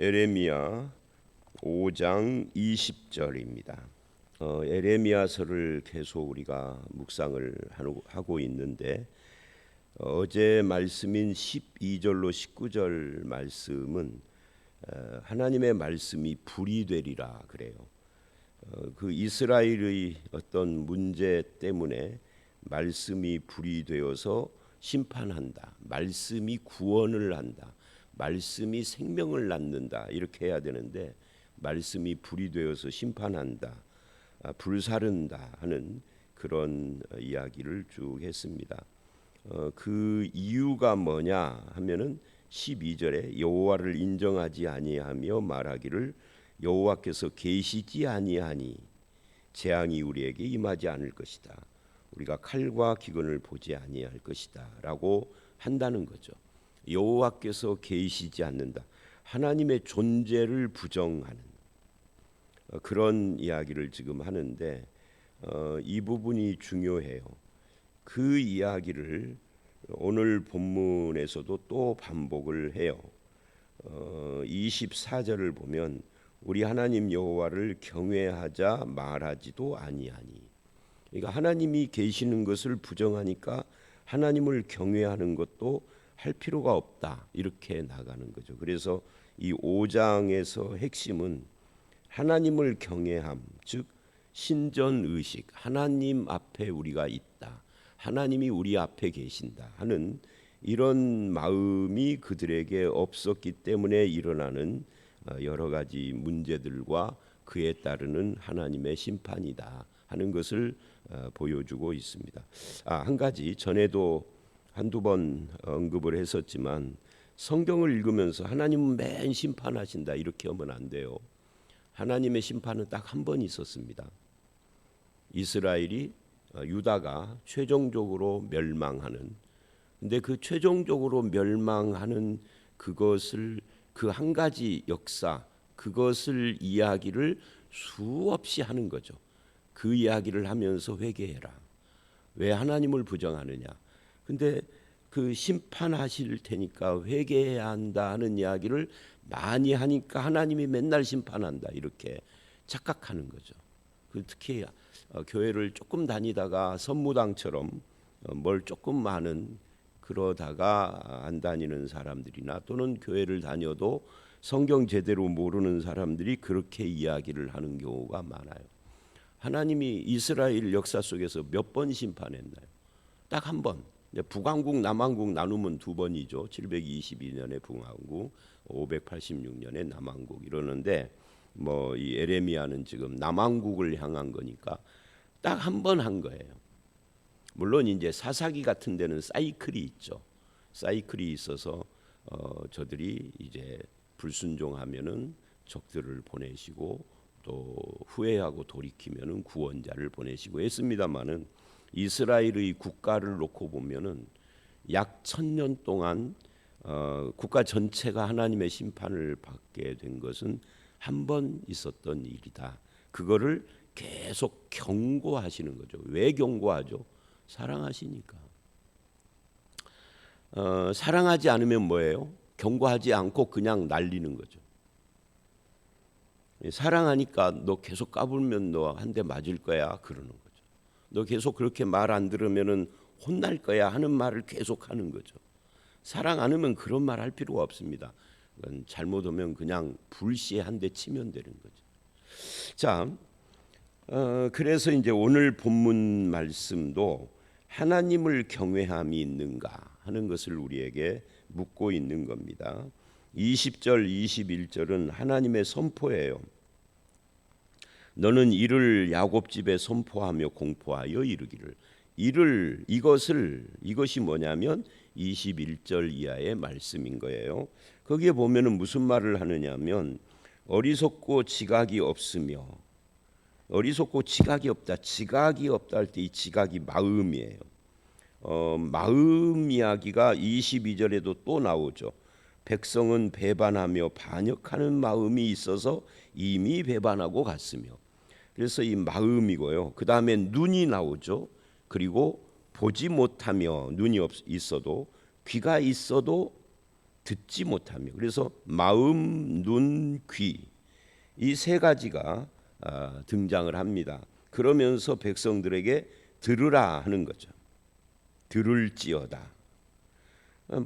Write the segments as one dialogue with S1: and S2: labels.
S1: 에레미야 5장 20절입니다. 에레미야서를 계속 우리가 묵상을 하고 있는데 어제 말씀인 12절로 19절 말씀은 하나님의 말씀이 불이 되리라 그래요. 그 이스라엘의 어떤 문제 때문에 말씀이 불이 되어서 심판한다. 말씀이 구원을 한다. 말씀이 생명을 낳는다. 이렇게 해야 되는데 말씀이 불이 되어서 심판한다. 불사른다 하는 그런 이야기를 쭉 했습니다. 그 이유가 뭐냐 하면은 12절에 여호와를 인정하지 아니하며 말하기를 여호와께서 계시지 아니하니 재앙이 우리에게 임하지 않을 것이다. 우리가 칼과 기근을 보지 아니할 것이다 라고 한다는 거죠. 여호와께서 계시지 않는다. 하나님의 존재를 부정하는 그런 이야기를 지금 하는데 이 부분이 중요해요. 그 이야기를 오늘 본문에서도 또 반복을 해요. 24절을 보면 우리 하나님 여호와를 경외하자 말하지도 아니하니. 그러니까 하나님이 계시는 것을 부정하니까 하나님을 경외하는 것도 할 필요가 없다. 이렇게 나가는 거죠. 그래서 이 5장에서 핵심은 하나님을 경외함, 즉 신전의식, 하나님 앞에 우리가 있다. 하나님이 우리 앞에 계신다 하는 이런 마음이 그들에게 없었기 때문에 일어나는 여러 가지 문제들과 그에 따르는 하나님의 심판이다 하는 것을 보여주고 있습니다. 한 가지 전에도 한두 번 언급을 했었지만 성경을 읽으면서 하나님은 맨 심판하신다 이렇게 하면 안 돼요. 하나님의 심판은 딱 한 번 있었습니다. 이스라엘이 유다가 최종적으로 멸망하는, 근데 그 최종적으로 멸망하는 그것을 그 한 가지 역사, 그것을 이야기를 수없이 하는 거죠. 그 이야기를 하면서 회개해라. 왜 하나님을 부정하느냐? 근데 그 심판하실 테니까 회개해야 한다 하는 이야기를 많이 하니까 하나님이 맨날 심판한다 이렇게 착각하는 거죠. 특히 교회를 조금 다니다가 선무당처럼 뭘 조금 많은 그러다가 안 다니는 사람들이나 또는 교회를 다녀도 성경 제대로 모르는 사람들이 그렇게 이야기를 하는 경우가 많아요. 하나님이 이스라엘 역사 속에서 몇 번 심판했나요? 딱 한 번. 북왕국 남왕국 나누면 두 번이죠. 722년에 북왕국, 586년에 남왕국 이러는데 이 에레미야는 지금 남왕국을 향한 거니까 딱 한 번 한 거예요. 물론 이제 사사기 같은 데는 사이클이 있죠. 사이클이 있어서 저들이 이제 불순종하면은 적들을 보내시고 또 후회하고 돌이키면은 구원자를 보내시고 했습니다만은 이스라엘의 국가를 놓고 보면은 약 1000년 동안 국가 전체가 하나님의 심판을 받게 된 것은 한 번 있었던 일이다. 그거를 계속 경고하시는 거죠. 왜 경고하죠? 사랑하시니까. 사랑하지 않으면 뭐예요? 경고하지 않고 그냥 날리는 거죠. 사랑하니까 너 계속 까불면 너 한 대 맞을 거야 그러는 거죠. 너 계속 그렇게 말 안 들으면은 혼날 거야 하는 말을 계속 하는 거죠. 사랑 안 하면 그런 말 할 필요가 없습니다. 잘못하면 그냥 불시에 한 대 치면 되는 거죠. 자, 그래서 이제 오늘 본문 말씀도 하나님을 경외함이 있는가 하는 것을 우리에게 묻고 있는 겁니다. 20절, 21절은 하나님의 선포예요. 너는 이를 야곱 집에 선포하며 공포하여 이르기를. 이것이 뭐냐면 21절 이하의 말씀인 거예요. 거기에 보면은 무슨 말을 하느냐면 어리석고 지각이 없으며, 어리석고 지각이 없다. 지각이 없다 할 때 이 지각이 마음이에요. 마음 이야기가 22절에도 또 나오죠. 백성은 배반하며 반역하는 마음이 있어서 이미 배반하고 갔으며. 그래서 이 마음이고요. 그 다음에 눈이 나오죠. 그리고 보지 못하며 눈이 있어도 귀가 있어도 듣지 못하며. 그래서 마음, 눈, 귀 이 세 가지가 등장을 합니다. 그러면서 백성들에게 들으라 하는 거죠. 들을지어다.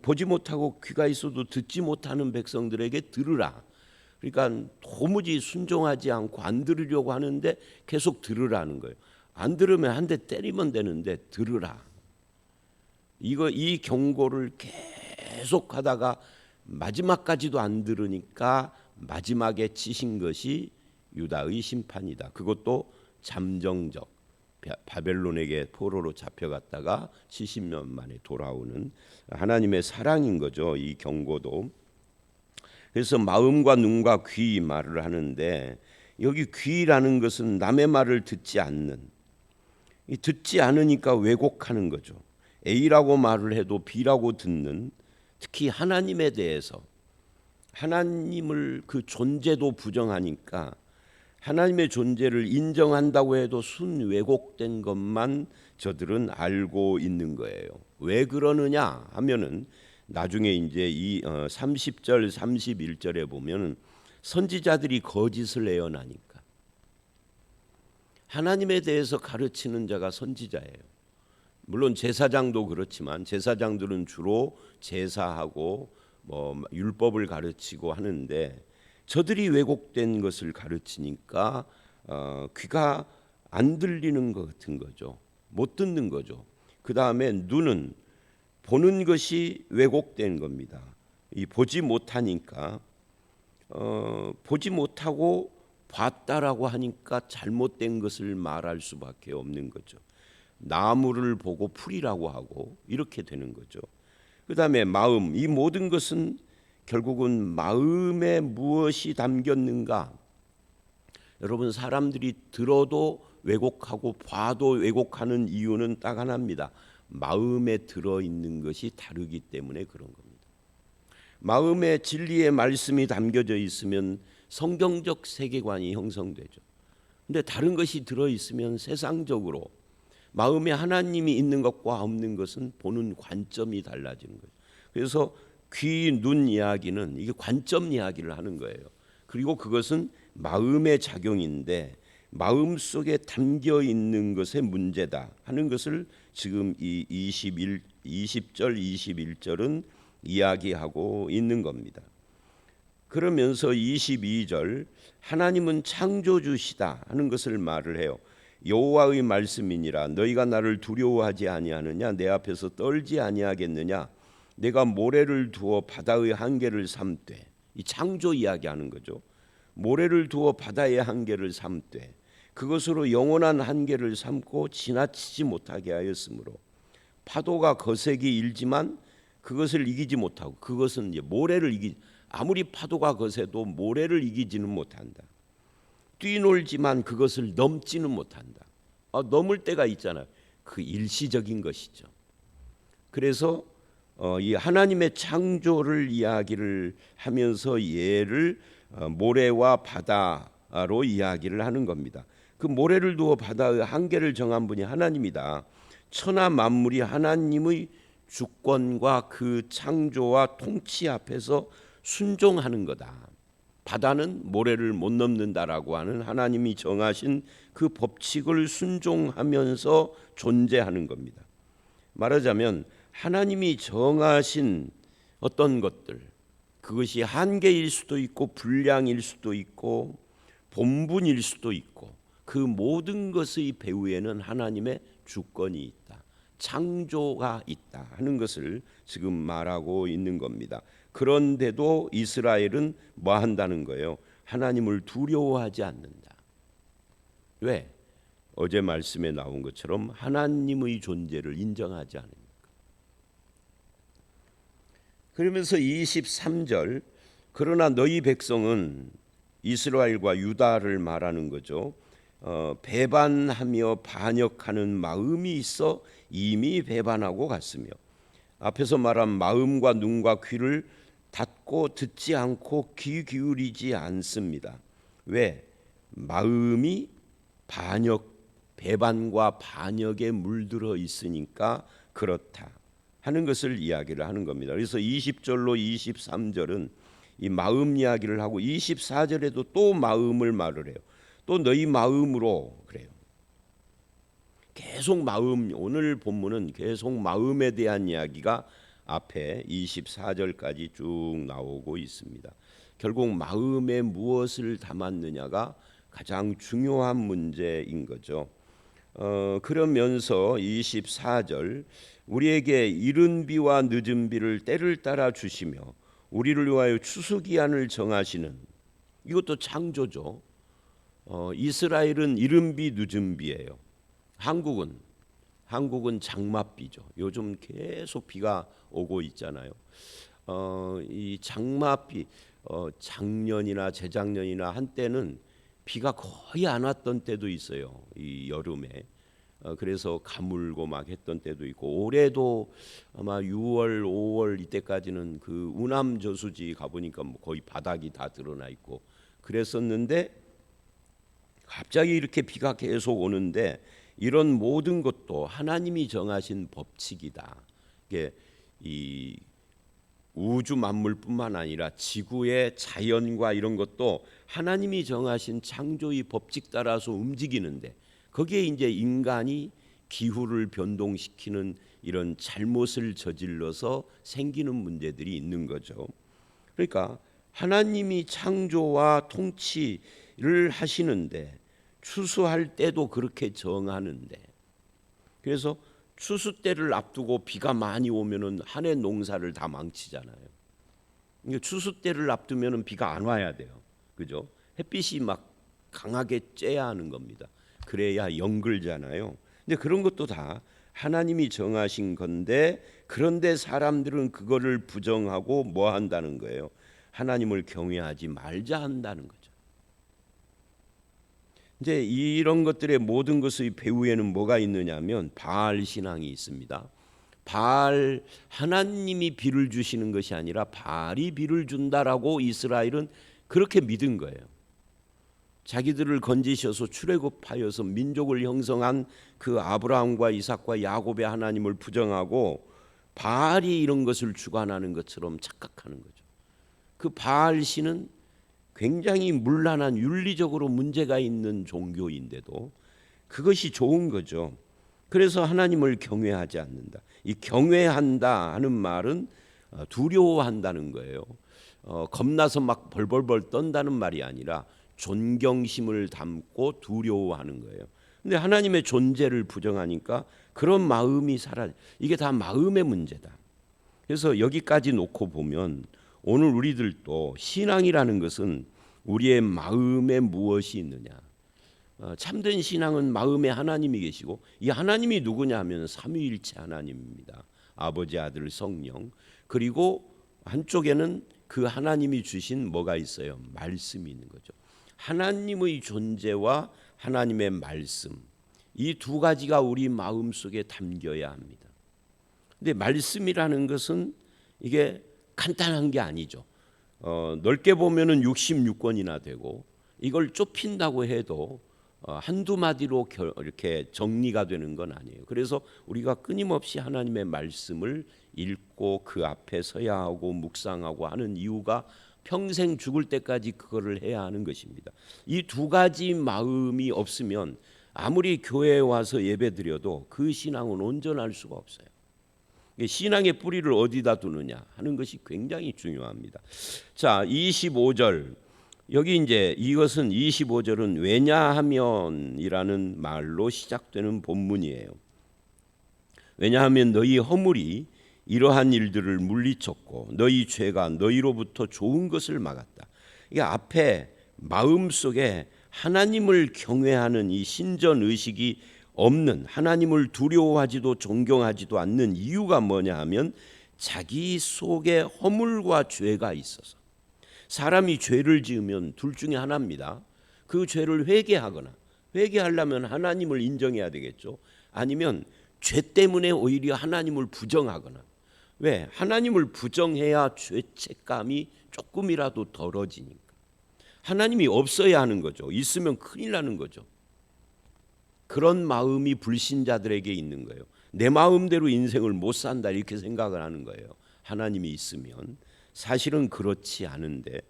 S1: 보지 못하고 귀가 있어도 듣지 못하는 백성들에게 들으라. 그러니까 도무지 순종하지 않고 안 들으려고 하는데 계속 들으라는 거예요. 안 들으면 한 대 때리면 되는데 들으라. 이 경고를 계속 하다가 마지막까지도 안 들으니까 마지막에 치신 것이 유다의 심판이다. 그것도 잠정적, 바벨론에게 포로로 잡혀갔다가 70년 만에 돌아오는 하나님의 사랑인 거죠. 이 경고도. 그래서 마음과 눈과 귀 말을 하는데, 여기 귀라는 것은 남의 말을 듣지 않는, 듣지 않으니까 왜곡하는 거죠. A라고 말을 해도 B라고 듣는, 특히 하나님에 대해서, 하나님을 그 존재도 부정하니까 하나님의 존재를 인정한다고 해도 순 왜곡된 것만 저들은 알고 있는 거예요. 왜 그러느냐 하면은 나중에 이제 이 30절 31절에 보면 선지자들이 거짓을 예언하니까, 하나님에 대해서 가르치는 자가 선지자예요. 물론 제사장도 그렇지만 제사장들은 주로 제사하고 뭐 율법을 가르치고 하는데, 저들이 왜곡된 것을 가르치니까 귀가 안 들리는 것 같은 거죠. 못 듣는 거죠. 그 다음에 눈은 보는 것이 왜곡된 겁니다. 이 보지 못하니까 보지 못하고 봤다라고 하니까 잘못된 것을 말할 수밖에 없는 거죠. 나무를 보고 풀이라고 하고 이렇게 되는 거죠. 그 다음에 마음, 이 모든 것은 결국은 마음에 무엇이 담겼는가. 여러분, 사람들이 들어도 왜곡하고 봐도 왜곡하는 이유는 딱 하나입니다. 마음에 들어있는 것이 다르기 때문에 그런 겁니다. 마음에 진리의 말씀이 담겨져 있으면 성경적 세계관이 형성되죠. 근데 다른 것이 들어있으면 세상적으로, 마음에 하나님이 있는 것과 없는 것은 보는 관점이 달라지는 거예요. 그래서 귀, 눈 이야기는 이게 관점 이야기를 하는 거예요. 그리고 그것은 마음의 작용인데 마음 속에 담겨 있는 것의 문제다 하는 것을 지금 이 20절 21절은 이야기하고 있는 겁니다. 그러면서 22절 하나님은 창조주시다 하는 것을 말을 해요. 여호와의 말씀이니라 너희가 나를 두려워하지 아니하느냐, 내 앞에서 떨지 아니하겠느냐, 내가 모래를 두어 바다의 한계를 삼되, 이 창조 이야기하는 거죠. 모래를 두어 바다의 한계를 삼되 그것으로 영원한 한계를 삼고 지나치지 못하게 하였으므로, 파도가 거세게 일지만 그것을 이기지 못하고, 그것은 이제 모래를 아무리 파도가 거세도 모래를 이기지는 못한다. 뛰놀지만 그것을 넘지는 못한다. 넘을 때가 있잖아요. 그 일시적인 것이죠. 그래서 이 하나님의 창조를 이야기를 하면서 얘를 모래와 바다로 이야기를 하는 겁니다. 그 모래를 두어 바다의 한계를 정한 분이 하나님이다. 천하 만물이 하나님의 주권과 그 창조와 통치 앞에서 순종하는 거다. 바다는 모래를 못 넘는다라고 하는 하나님이 정하신 그 법칙을 순종하면서 존재하는 겁니다. 말하자면 하나님이 정하신 어떤 것들, 그것이 한계일 수도 있고 불량일 수도 있고 본분일 수도 있고, 그 모든 것의 배후에는 하나님의 주권이 있다, 창조가 있다 하는 것을 지금 말하고 있는 겁니다. 그런데도 이스라엘은 뭐 한다는 거예요? 하나님을 두려워하지 않는다. 왜? 어제 말씀에 나온 것처럼 하나님의 존재를 인정하지 않으니까. 그러면서 23절 그러나 너희 백성은, 이스라엘과 유다를 말하는 거죠. 배반하며 반역하는 마음이 있어 이미 배반하고 갔으며, 앞에서 말한 마음과 눈과 귀를 닫고 듣지 않고 귀 기울이지 않습니다. 왜? 마음이 배반과 반역에 물들어 있으니까 그렇다 하는 것을 이야기를 하는 겁니다. 그래서 20절로 23절은 이 마음 이야기를 하고 24절에도 또 마음을 말을 해요. 또 너희 마음으로 그래요. 계속 마음, 오늘 본문은 계속 마음에 대한 이야기가 앞에 24절까지 쭉 나오고 있습니다. 결국 마음에 무엇을 담았느냐가 가장 중요한 문제인 거죠. 그러면서 24절 우리에게 이른 비와 늦은 비를 때를 따라 주시며 우리를 위하여 추수기한을 정하시는, 이것도 창조죠. 이스라엘은 이른 비 늦은 비예요. 한국은 장맛비죠. 요즘 계속 비가 오고 있잖아요. 이 장맛비, 작년이나 재작년이나 한때는 비가 거의 안 왔던 때도 있어요. 이 여름에. 그래서 가물고 막 했던 때도 있고, 올해도 아마 6월, 5월 이때까지는 그 우남 저수지 가보니까 뭐 거의 바닥이 다 드러나 있고 그랬었는데, 갑자기 이렇게 비가 계속 오는데 이런 모든 것도 하나님이 정하신 법칙이다. 이게 이 우주 만물뿐만 아니라 지구의 자연과 이런 것도 하나님이 정하신 창조의 법칙 따라서 움직이는데, 거기에 이제 인간이 기후를 변동시키는 이런 잘못을 저질러서 생기는 문제들이 있는 거죠. 그러니까 하나님이 창조와 통치를 하시는데 추수할 때도 그렇게 정하는데, 그래서 추수 때를 앞두고 비가 많이 오면은 한 해 농사를 다 망치잖아요. 그러니까 추수 때를 앞두면은 비가 안 와야 돼요. 그죠? 햇빛이 막 강하게 쬐야 하는 겁니다. 그래야 영글잖아요. 근데 그런 것도 다 하나님이 정하신 건데, 그런데 사람들은 그거를 부정하고 뭐 한다는 거예요? 하나님을 경외하지 말자 한다는 거죠. 이제 이런 것들의 모든 것의 배후에는 뭐가 있느냐면 바알 신앙이 있습니다. 바알, 하나님이 비를 주시는 것이 아니라 바알이 비를 준다라고 이스라엘은 그렇게 믿은 거예요. 자기들을 건지셔서 출애굽하여서 민족을 형성한 그 아브라함과 이삭과 야곱의 하나님을 부정하고 바알이 이런 것을 주관하는 것처럼 착각하는 거죠. 그 바알 신은 굉장히 문란한, 윤리적으로 문제가 있는 종교인데도 그것이 좋은 거죠. 그래서 하나님을 경외하지 않는다. 이 경외한다 하는 말은 두려워한다는 거예요. 겁나서 막 벌벌벌 떤다는 말이 아니라 존경심을 담고 두려워하는 거예요. 근데 하나님의 존재를 부정하니까 그런 마음이 사라져. 이게 다 마음의 문제다. 그래서 여기까지 놓고 보면 오늘 우리들도 신앙이라는 것은 우리의 마음에 무엇이 있느냐. 참된 신앙은 마음에 하나님이 계시고, 이 하나님이 누구냐 하면 삼위일체 하나님입니다. 아버지, 아들, 성령. 그리고 한쪽에는 그 하나님이 주신 뭐가 있어요? 말씀이 있는 거죠. 하나님의 존재와 하나님의 말씀, 이 두 가지가 우리 마음속에 담겨야 합니다. 근데 말씀이라는 것은 이게 간단한 게 아니죠. 넓게 보면은 66권이나 되고, 이걸 좁힌다고 해도 한두 마디로 이렇게 정리가 되는 건 아니에요. 그래서 우리가 끊임없이 하나님의 말씀을 읽고 그 앞에 서야 하고 묵상하고 하는 이유가 평생 죽을 때까지 그거를 해야 하는 것입니다. 이 두 가지 마음이 없으면 아무리 교회에 와서 예배드려도 그 신앙은 온전할 수가 없어요. 신앙의 뿌리를 어디다 두느냐 하는 것이 굉장히 중요합니다. 자, 25절. 여기 이제 이것은 25절은 왜냐하면이라는 말로 시작되는 본문이에요. 왜냐하면 너희 허물이 이러한 일들을 물리쳤고 너희 죄가 너희로부터 좋은 것을 막았다. 이게 앞에 마음속에 하나님을 경외하는 이 신전 의식이 없는, 하나님을 두려워하지도 존경하지도 않는 이유가 뭐냐 하면 자기 속에 허물과 죄가 있어서, 사람이 죄를 지으면 둘 중에 하나입니다. 그 죄를 회개하려면 하나님을 인정해야 되겠죠. 아니면 죄 때문에 오히려 하나님을 부정하거나. 왜? 하나님을 부정해야 죄책감이 조금이라도 덜어지니까. 하나님이 없어야 하는 거죠. 있으면 큰일 나는 거죠. 그런 마음이 불신자들에게 있는 거예요. 내 마음대로 인생을 못 산다 이렇게 생각을 하는 거예요. 하나님이 있으면. 사실은 그렇지 않은데,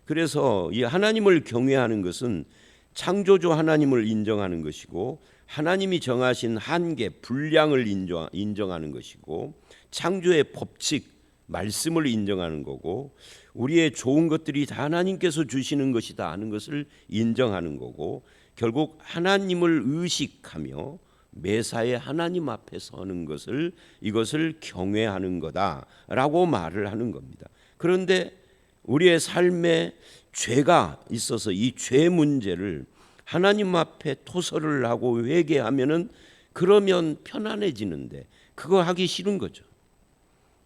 S1: 그래서 이 하나님을 경외하는 것은 창조주 하나님을 인정하는 것이고, 하나님이 정하신 한계, 분량을 인정하는 것이고, 창조의 법칙, 말씀을 인정하는 거고, 우리의 좋은 것들이 다 하나님께서 주시는 것이다 하는 것을 인정하는 거고, 결국 하나님을 의식하며 매사에 하나님 앞에 서는 것을, 이것을 경외하는 거다라고 말을 하는 겁니다. 그런데 우리의 삶에 죄가 있어서 이 죄 문제를 하나님 앞에 토설을 하고 회개하면은 그러면 편안해지는데 그거 하기 싫은 거죠.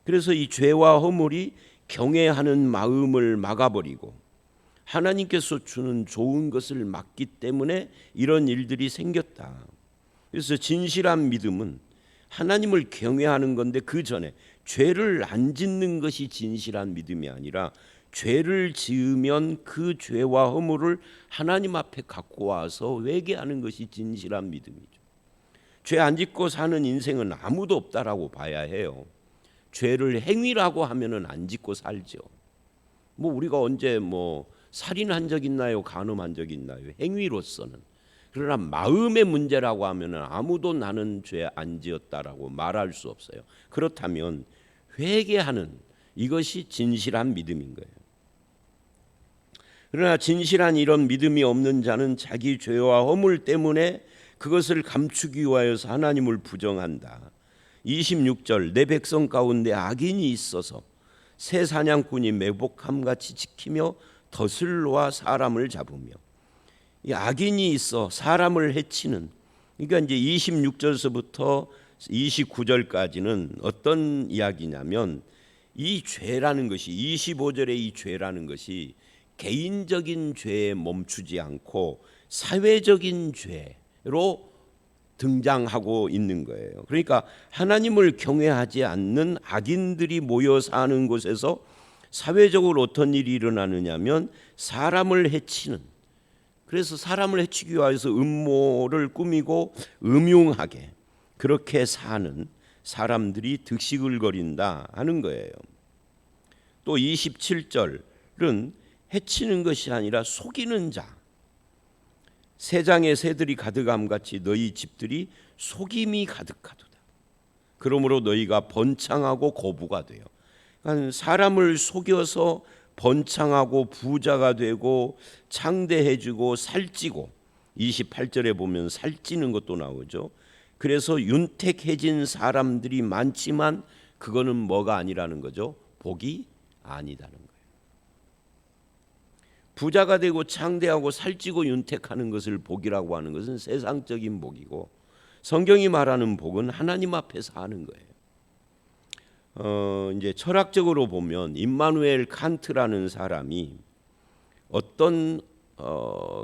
S1: 그래서 이 죄와 허물이 경외하는 마음을 막아버리고 하나님께서 주는 좋은 것을 막기 때문에 이런 일들이 생겼다. 그래서 진실한 믿음은 하나님을 경외하는 건데, 그 전에 죄를 안 짓는 것이 진실한 믿음이 아니라 죄를 지으면 그 죄와 허물을 하나님 앞에 갖고 와서 회개하는 것이 진실한 믿음이죠. 죄 안 짓고 사는 인생은 아무도 없다라고 봐야 해요. 죄를 행위라고 하면은 안 짓고 살죠. 뭐 우리가 언제 뭐 살인한 적 있나요? 간음한 적 있나요? 행위로서는. 그러나 마음의 문제라고 하면은 아무도 나는 죄 안 지었다라고 말할 수 없어요. 그렇다면 회개하는 이것이 진실한 믿음인 거예요. 그러나 진실한 이런 믿음이 없는 자는 자기 죄와 허물 때문에 그것을 감추기 위하여서 하나님을 부정한다. 26절, 내 백성 가운데 악인이 있어서 새 사냥꾼이 매복함같이 지키며 덫을 놓아 사람을 잡으며. 이 악인이 있어 사람을 해치는, 그러니까 이제 26절서부터 29절까지는 어떤 이야기냐면, 이 죄라는 것이, 25절의 이 죄라는 것이 개인적인 죄에 멈추지 않고 사회적인 죄로 등장하고 있는 거예요. 그러니까 하나님을 경외하지 않는 악인들이 모여 사는 곳에서 사회적으로 어떤 일이 일어나느냐면 사람을 해치는, 그래서 사람을 해치기 위해서 음모를 꾸미고 음흉하게 그렇게 사는 사람들이 득실거린다 하는 거예요. 또 27절은 해치는 것이 아니라 속이는 자, 새장에 새들이 가득함같이 너희 집들이 속임이 가득하도다. 그러므로 너희가 번창하고 거부가 돼요. 그러니까 사람을 속여서 번창하고 부자가 되고 창대해지고 살찌고, 28절에 보면 살찌는 것도 나오죠. 그래서 윤택해진 사람들이 많지만 그거는 뭐가 아니라는 거죠? 복이 아니다는 거예요. 부자가 되고 창대하고 살찌고 윤택하는 것을 복이라고 하는 것은 세상적인 복이고, 성경이 말하는 복은 하나님 앞에서 하는 거예요. 이제 철학적으로 보면 임마누엘 칸트라는 사람이 어떤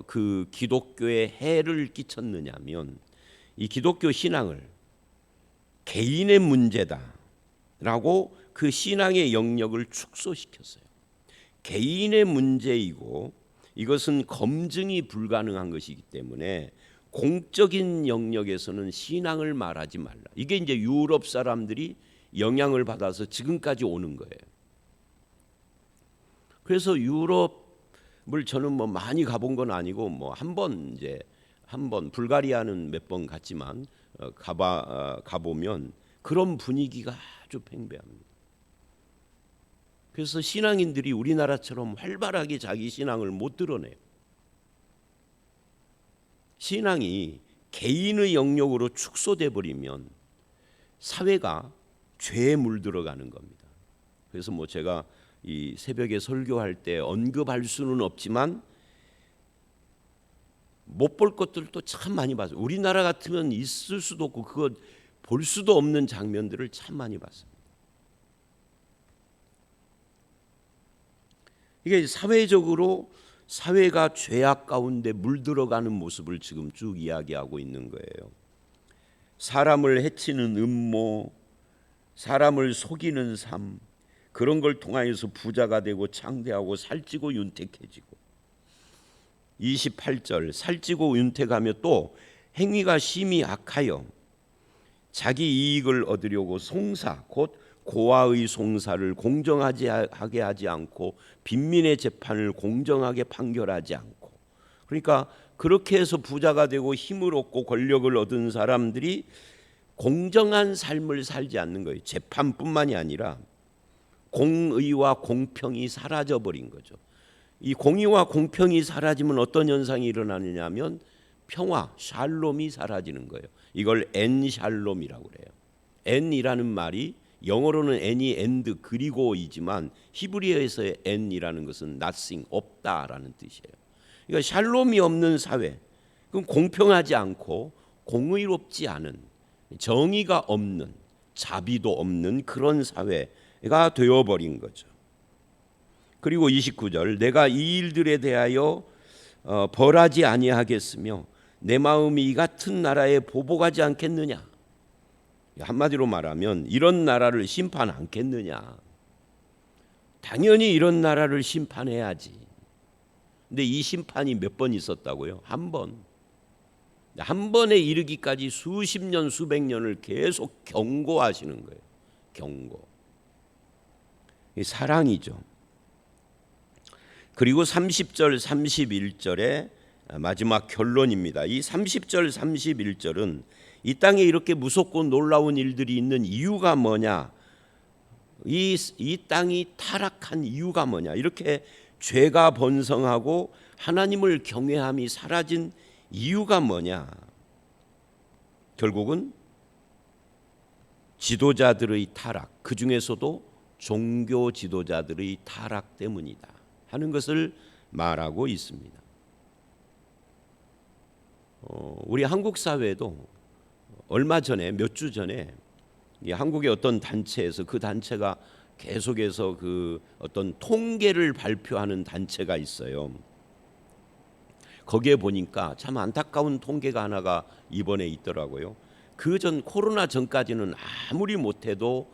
S1: 그 기독교에 해를 끼쳤느냐면, 이 기독교 신앙을 개인의 문제다라고 그 신앙의 영역을 축소시켰어요. 개인의 문제이고 이것은 검증이 불가능한 것이기 때문에 공적인 영역에서는 신앙을 말하지 말라. 이게 이제 유럽 사람들이 영향을 받아서 지금까지 오는 거예요. 그래서 유럽을 저는 뭐 많이 가본 건 아니고 뭐 한 번 불가리아는 몇 번 갔지만 가보면 그런 분위기가 아주 팽배합니다. 그래서 신앙인들이 우리나라처럼 활발하게 자기 신앙을 못 드러내요. 신앙이 개인의 영역으로 축소돼 버리면 사회가 죄에 물들어가는 겁니다. 그래서 뭐 제가 이 새벽에 설교할 때 언급할 수는 없지만 못 볼 것들도 참 많이 봤어요. 우리나라 같으면 있을 수도 없고 그거 볼 수도 없는 장면들을 참 많이 봤습니다. 이게 사회적으로 사회가 죄악 가운데 물들어가는 모습을 지금 쭉 이야기하고 있는 거예요. 사람을 해치는 음모, 사람을 속이는 삶, 그런 걸 통하여서 부자가 되고 창대하고 살찌고 윤택해지고. 28절, 살찌고 윤택하며 또 행위가 심히 악하여 자기 이익을 얻으려고 송사 곧 고아의 송사를 공정하게 하지 않고 빈민의 재판을 공정하게 판결하지 않고, 그러니까 그렇게 해서 부자가 되고 힘을 얻고 권력을 얻은 사람들이 공정한 삶을 살지 않는 거예요. 재판뿐만이 아니라 공의와 공평이 사라져 버린 거죠. 이 공의와 공평이 사라지면 어떤 현상이 일어나느냐 하면 평화, 샬롬이 사라지는 거예요. 이걸 엔샬롬이라고 그래요. 엔이라는 말이 영어로는 any and 그리고이지만 히브리어에서의 end이라는 것은 nothing, 없다라는 뜻이에요. 그러니까 샬롬이 없는 사회, 그럼 공평하지 않고 공의롭지 않은, 정의가 없는, 자비도 없는 그런 사회가 되어버린 거죠. 그리고 29절, 내가 이 일들에 대하여 벌하지 아니하겠으며 내 마음이 이 같은 나라에 보복하지 않겠느냐. 한마디로 말하면 이런 나라를 심판 않겠느냐. 당연히 이런 나라를 심판해야지. 근데 이 심판이 몇 번 있었다고요? 한 번. 한 번에 이르기까지 수십 년, 수백 년을 계속 경고하시는 거예요. 경고. 사랑이죠. 그리고 30절, 31절의 마지막 결론입니다. 이 30절, 31절은 이 땅에 이렇게 무섭고 놀라운 일들이 있는 이유가 뭐냐? 이 땅이 타락한 이유가 뭐냐? 이렇게 죄가 번성하고 하나님을 경외함이 사라진 이유가 뭐냐? 결국은 지도자들의 타락, 그 중에서도 종교 지도자들의 타락 때문이다 하는 것을 말하고 있습니다. 우리 한국 사회도 얼마 전에, 몇 주 전에 한국의 어떤 단체에서, 그 단체가 계속해서 그 어떤 통계를 발표하는 단체가 있어요. 거기에 보니까 참 안타까운 통계가 하나가 이번에 있더라고요. 그 전, 코로나 전까지는 아무리 못해도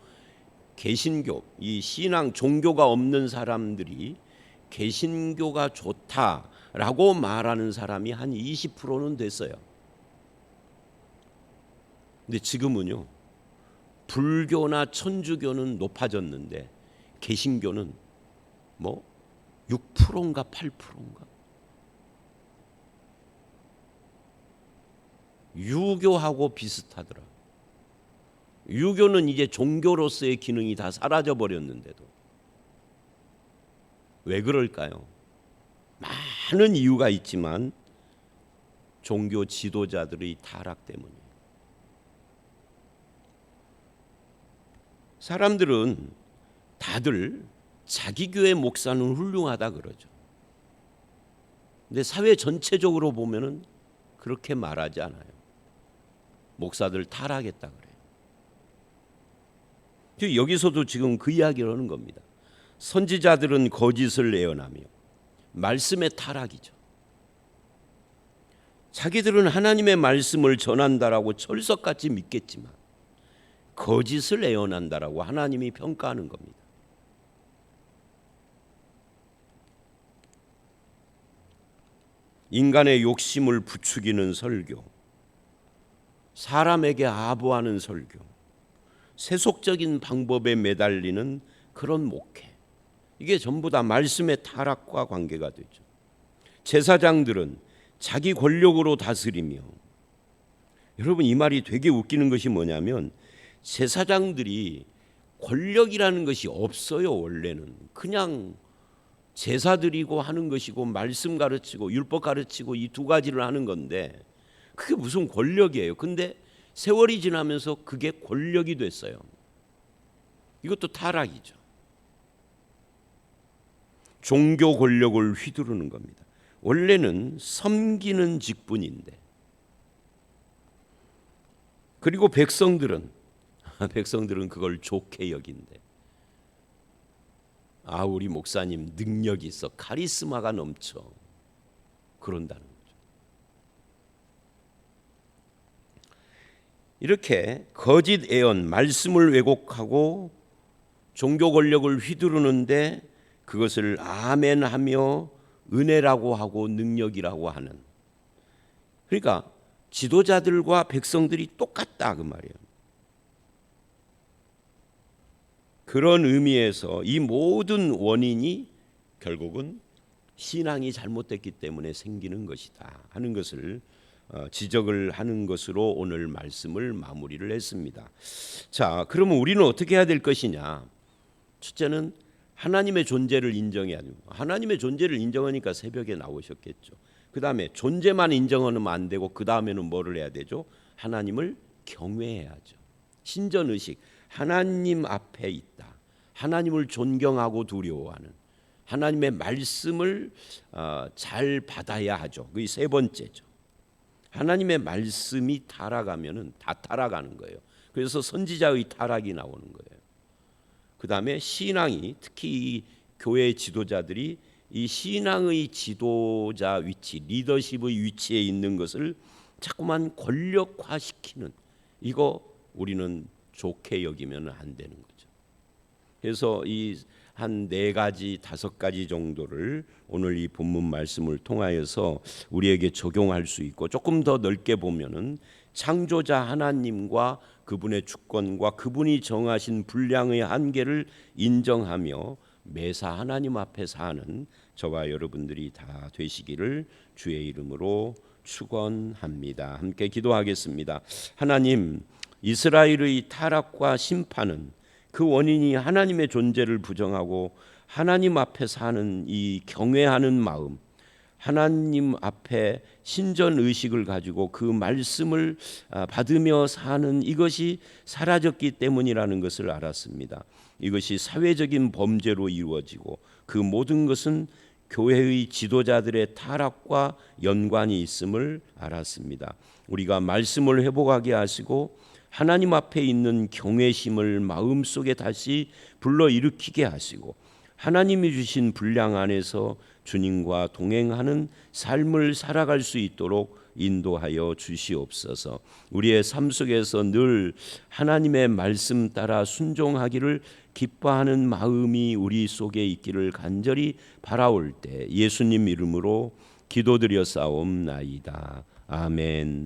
S1: 개신교, 이 신앙, 종교가 없는 사람들이 개신교가 좋다라고 말하는 사람이 한 20%는 됐어요. 근데 지금은요, 불교나 천주교는 높아졌는데 개신교는 뭐 6%인가 8%인가, 유교하고 비슷하더라. 유교는 이제 종교로서의 기능이 다 사라져 버렸는데도 왜 그럴까요? 많은 이유가 있지만 종교 지도자들의 타락 때문이에요. 사람들은 다들 자기 교회 목사는 훌륭하다 그러죠. 근데 사회 전체적으로 보면은 그렇게 말하지 않아요. 목사들 타락했다 그래요. 여기서도 지금 그 이야기를 하는 겁니다. 선지자들은 거짓을 내어나며 말씀의 타락이죠. 자기들은 하나님의 말씀을 전한다라고 철석같이 믿겠지만 거짓을 애원한다라고 하나님이 평가하는 겁니다. 인간의 욕심을 부추기는 설교, 사람에게 아부하는 설교, 세속적인 방법에 매달리는 그런 목회, 이게 전부 다 말씀의 타락과 관계가 되죠. 제사장들은 자기 권력으로 다스리며, 여러분 이 말이 되게 웃기는 것이 뭐냐면 제사장들이 권력이라는 것이 없어요. 원래는 그냥 제사 드리고 하는 것이고 말씀 가르치고 율법 가르치고 이 두 가지를 하는 건데 그게 무슨 권력이에요. 근데 세월이 지나면서 그게 권력이 됐어요. 이것도 타락이죠. 종교 권력을 휘두르는 겁니다. 원래는 섬기는 직분인데, 그리고 백성들은 그걸 좋게 여긴대. 우리 목사님 능력이 있어, 카리스마가 넘쳐, 그런다는 거죠. 이렇게 거짓 예언, 말씀을 왜곡하고 종교 권력을 휘두르는데 그것을 아멘하며 은혜라고 하고 능력이라고 하는, 그러니까 지도자들과 백성들이 똑같다 그 말이에요. 그런 의미에서 이 모든 원인이 결국은 신앙이 잘못됐기 때문에 생기는 것이다 하는 것을 지적을 하는 것으로 오늘 말씀을 마무리를 했습니다. 자, 그러면 우리는 어떻게 해야 될 것이냐? 첫째는 하나님의 존재를 인정해야 됩니다. 하나님의 존재를 인정하니까 새벽에 나오셨겠죠. 그 다음에 존재만 인정하면 안 되고 그 다음에는 뭐를 해야 되죠? 하나님을 경외해야죠. 신전의식, 하나님 앞에 있다. 하나님을 존경하고 두려워하는 하나님의 말씀을 잘 받아야 하죠. 그게 세 번째죠. 하나님의 말씀이 타락하면은 다 타락하는 거예요. 그래서 선지자의 타락이 나오는 거예요. 그 다음에 신앙이, 특히 이 교회 지도자들이 이 신앙의 지도자 위치, 리더십의 위치에 있는 것을 자꾸만 권력화시키는, 이거 우리는 좋게 여기면 안 되는 거죠. 그래서 이 한 4가지, 5가지 정도를 오늘 이 본문 말씀을 통하여서 우리에게 적용할 수 있고, 조금 더 넓게 보면은 창조자 하나님과 그분의 주권과 그분이 정하신 분량의 한계를 인정하며 매사 하나님 앞에 사는 저와 여러분들이 다 되시기를 주의 이름으로 축원합니다. 함께 기도하겠습니다. 하나님, 이스라엘의 타락과 심판은 그 원인이 하나님의 존재를 부정하고 하나님 앞에 사는 이 경외하는 마음, 하나님 앞에 신전 의식을 가지고 그 말씀을 받으며 사는 이것이 사라졌기 때문이라는 것을 알았습니다. 이것이 사회적인 범죄로 이루어지고 그 모든 것은 교회의 지도자들의 타락과 연관이 있음을 알았습니다. 우리가 말씀을 회복하게 하시고 하나님 앞에 있는 경외심을 마음속에 다시 불러일으키게 하시고 하나님이 주신 분량 안에서 주님과 동행하는 삶을 살아갈 수 있도록 인도하여 주시옵소서. 우리의 삶 속에서 늘 하나님의 말씀 따라 순종하기를 기뻐하는 마음이 우리 속에 있기를 간절히 바라올 때 예수님 이름으로 기도드려 싸움나이다. 아멘.